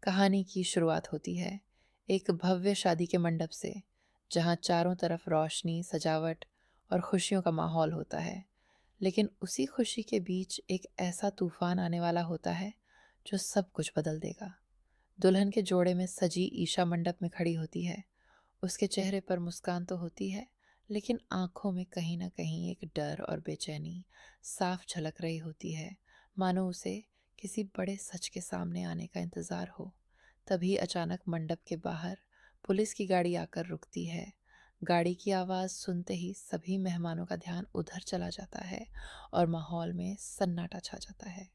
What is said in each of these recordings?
कहानी की शुरुआत होती है एक भव्य शादी के मंडप से, जहां चारों तरफ रोशनी, सजावट और खुशियों का माहौल होता है। लेकिन उसी खुशी के बीच एक ऐसा तूफान आने वाला होता है जो सब कुछ बदल देगा। दुल्हन के जोड़े में सजी ईशा मंडप में खड़ी होती है। उसके चेहरे पर मुस्कान तो होती है, लेकिन आंखों में कहीं ना कहीं एक डर और बेचैनी साफ झलक रही होती है, मानो उसे किसी बड़े सच के सामने आने का इंतजार हो। तभी अचानक मंडप के बाहर पुलिस की गाड़ी आकर रुकती है। गाड़ी की आवाज़ सुनते ही सभी मेहमानों का ध्यान उधर चला जाता है और माहौल में सन्नाटा छा जाता है।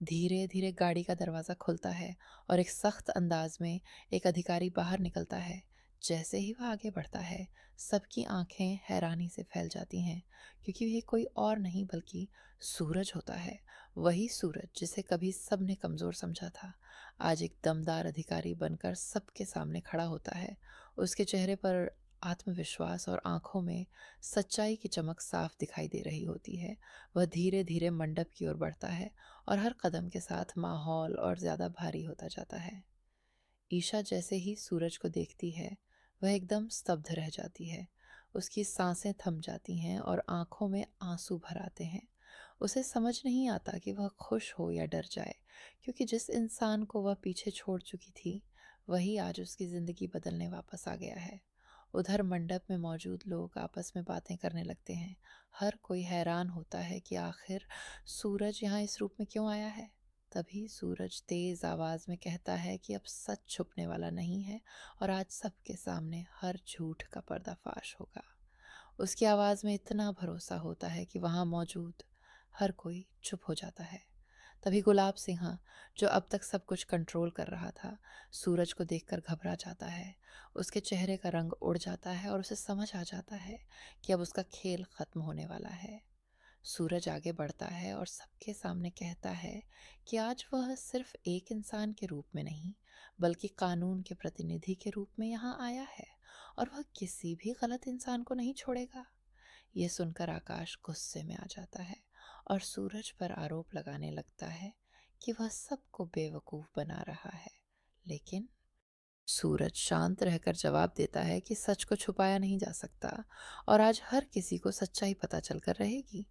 धीरे धीरे गाड़ी का दरवाज़ा खुलता है और एक सख्त अंदाज में एक अधिकारी बाहर निकलता है। जैसे ही वह आगे बढ़ता है, सबकी आंखें हैरानी से फैल जाती हैं, क्योंकि ये कोई और नहीं बल्कि सूरज होता है। वही सूरज जिसे कभी सबने कमज़ोर समझा था, आज एक दमदार अधिकारी बनकर सबके सामने खड़ा होता है। उसके चेहरे पर आत्मविश्वास और आंखों में सच्चाई की चमक साफ दिखाई दे रही होती है। वह धीरे धीरे मंडप की ओर बढ़ता है और हर कदम के साथ माहौल और ज़्यादा भारी होता जाता है। ईशा जैसे ही सूरज को देखती है, वह एकदम स्तब्ध रह जाती है। उसकी सांसें थम जाती हैं और आंखों में आंसू भर आते हैं। उसे समझ नहीं आता कि वह खुश हो या डर जाए, क्योंकि जिस इंसान को वह पीछे छोड़ चुकी थी, वही आज उसकी ज़िंदगी बदलने वापस आ गया है। उधर मंडप में मौजूद लोग आपस में बातें करने लगते हैं। हर कोई हैरान होता है कि आखिर सूरज यहाँ इस रूप में क्यों आया है। तभी सूरज तेज आवाज में कहता है कि अब सच छुपने वाला नहीं है और आज सबके सामने हर झूठ का पर्दाफाश होगा। उसकी आवाज में इतना भरोसा होता है कि वहां मौजूद हर कोई चुप हो जाता है। तभी गुलाब सिंह, जो अब तक सब कुछ कंट्रोल कर रहा था, सूरज को देखकर घबरा जाता है। उसके चेहरे का रंग उड़ जाता है और उसे समझ आ जाता है कि अब उसका खेल खत्म होने वाला है। सूरज आगे बढ़ता है और सबके सामने कहता है कि आज वह सिर्फ एक इंसान के रूप में नहीं, बल्कि कानून के प्रतिनिधि के रूप में यहाँ आया है, और वह किसी भी गलत इंसान को नहीं छोड़ेगा। ये सुनकर आकाश गुस्से में आ जाता है और सूरज पर आरोप लगाने लगता है कि वह सबको बेवकूफ बना रहा है। लेकिन सूरज शांत रहकर जवाब देता है कि सच को छुपाया नहीं जा सकता और आज हर किसी को सच्चाई पता चलकर रहेगी।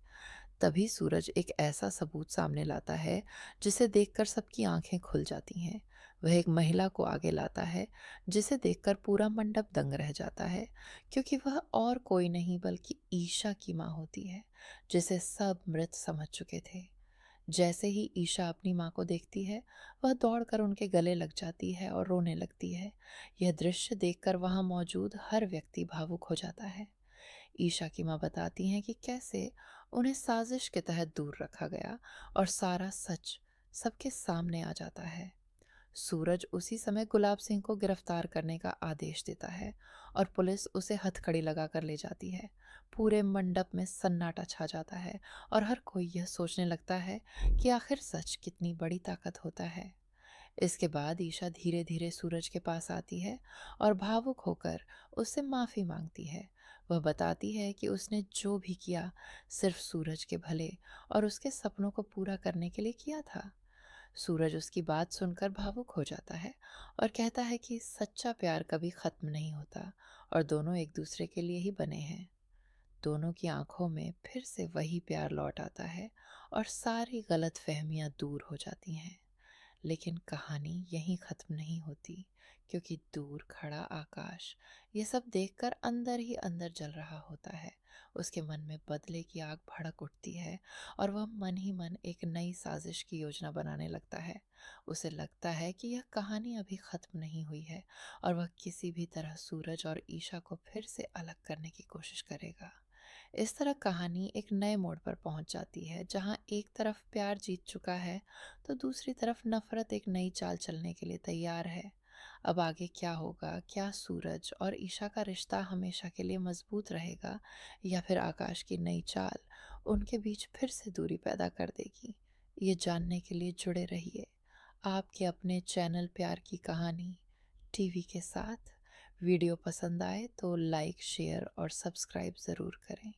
तभी सूरज एक ऐसा सबूत सामने लाता है जिसे देखकर सबकी आंखें खुल जाती हैं। वह एक महिला को आगे लाता है जिसे देखकर पूरा मंडप दंग रह जाता है, क्योंकि वह और कोई नहीं बल्कि ईशा की माँ होती है, जिसे सब मृत समझ चुके थे। जैसे ही ईशा अपनी माँ को देखती है, वह दौड़कर उनके गले लग जाती है और रोने लगती है। यह दृश्य देखकर वहां मौजूद हर व्यक्ति भावुक हो जाता है। ईशा की माँ बताती हैं कि कैसे उन्हें साजिश के तहत दूर रखा गया और सारा सच सबके सामने आ जाता है। सूरज उसी समय गुलाब सिंह को गिरफ्तार करने का आदेश देता है और पुलिस उसे हथकड़ी लगाकर ले जाती है। पूरे मंडप में सन्नाटा छा जाता है और हर कोई यह सोचने लगता है कि आखिर सच कितनी बड़ी ताकत होता है। इसके बाद ईशा धीरे धीरे सूरज के पास आती है और भावुक होकर उससे माफ़ी मांगती है। वह बताती है कि उसने जो भी किया सिर्फ सूरज के भले और उसके सपनों को पूरा करने के लिए किया था। सूरज उसकी बात सुनकर भावुक हो जाता है और कहता है कि सच्चा प्यार कभी खत्म नहीं होता और दोनों एक दूसरे के लिए ही बने हैं। दोनों की आंखों में फिर से वही प्यार लौट आता है और सारी गलत फहमियां दूर हो जाती हैं। लेकिन कहानी यहीं खत्म नहीं होती, क्योंकि दूर खड़ा आकाश ये सब देखकर अंदर ही अंदर जल रहा होता है। उसके मन में बदले की आग भड़क उठती है और वह मन ही मन एक नई साजिश की योजना बनाने लगता है। उसे लगता है कि यह कहानी अभी खत्म नहीं हुई है और वह किसी भी तरह सूरज और ईशा को फिर से अलग करने की कोशिश करेगा। इस तरह कहानी एक नए मोड़ पर पहुंच जाती है, जहां एक तरफ प्यार जीत चुका है तो दूसरी तरफ नफरत एक नई चाल चलने के लिए तैयार है। अब आगे क्या होगा? क्या सूरज और ईशा का रिश्ता हमेशा के लिए मजबूत रहेगा, या फिर आकाश की नई चाल उनके बीच फिर से दूरी पैदा कर देगी? ये जानने के लिए जुड़े रहिए आपके अपने चैनल प्यार की कहानी टीवी के साथ। वीडियो पसंद आए तो लाइक, शेयर और सब्सक्राइब ज़रूर करें।